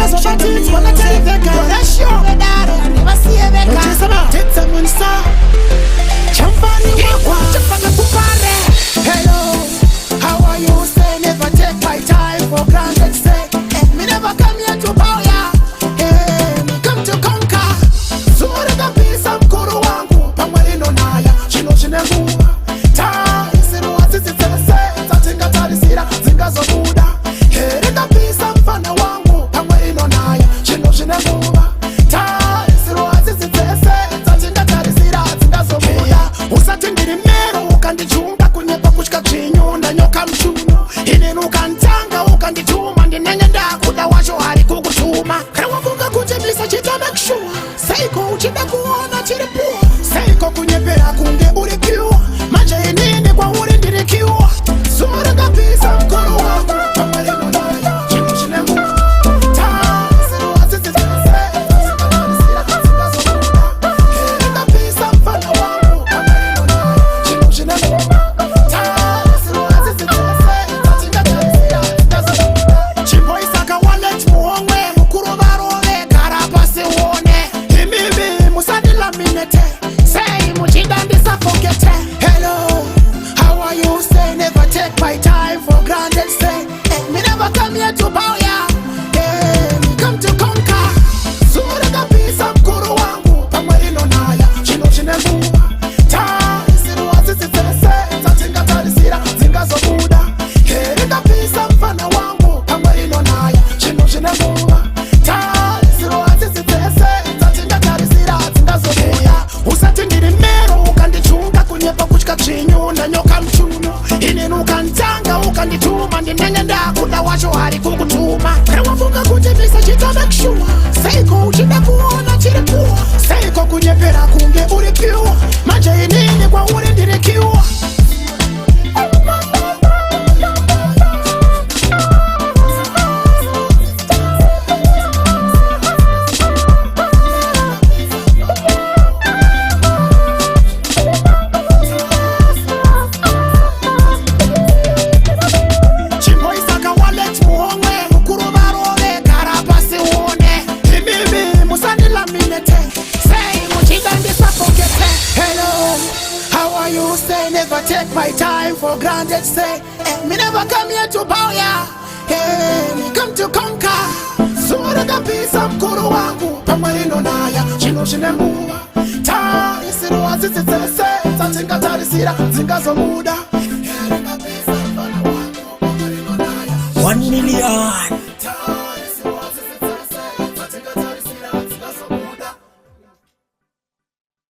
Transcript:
so bad it's wanna tell the guy that's your dad I never see a vega just about it someone saw champani wakwa chapaka kupare hello how are you say never take my time for granted say me never come here to bow ya come to conquer zuri kabisa mkuru wangu pamwe ino naya chino chinenguwa ta isiru wasisitese tatinga tarisira zingazo buda here kabisa mfana wangu pamwe ino naya chino chinenguwa ta isiru wasisitese tatinga tarisira zingazo buda usatingiri mero ukandichunga kunyepa kushika chinyunda nyoka mchuno inenu ukantanga ukandituma ndinenye ndakuda washo hari kukutuma kare wafunga kuchemisa chita make sure saiko uchida kuona chiripua saiko kunyepera kunge uri kiwa manje inini kwa uri ndirikiwa zuri kabisa mkoro wangu pamalino naya chino chinemu ta siru wasisitese tasinga tarisira zingazo buda here kabisa mfana wangu pamalino naya chino chinemu ta siru wasisitese tasinga tarisira zingazo buda chimbo isaka wallet muomwe mukuru barove karapasi uone imimi musadila minete say muchida ndisafokete hello how are you say never take my time for granted say me never come here to bow ya me come to conquer zuri kabisa mkuru wangu pamwe ino naya chino chinenguwa ta isiru wasisitese tatinga tarisira zingazo buda here kabisa mfana wangu pamwe ino naya chino chinenguwa ta isiru wasisitese tatinga tarisira zingazo buda usatingiri mero ukandichunga kunyepa kuchika chinyunda nyoka mchuno inenu ukantanga ukandituma ndinenye ndakuda washo hari kukutuma kare wafunga kuchemisa chita make sure saiko uchida kuona chiripua saiko kunyepera kunge uri piwa manje inini kwa uri ndirikiwa chimbo isaka wallet muomwe mukuru barove karapasi uone imimi musadila minete say muchida ndisafokete hello how are you say never take my time for granted say me never come here to bow ya me come to conquer zuri kabisa mkuru wangu pamwe ino naya chino chinenguwa ta isiru wasisitese tatinga tarisira zingazo buda here kabisa mfana wangu pamwe ino naya 1 million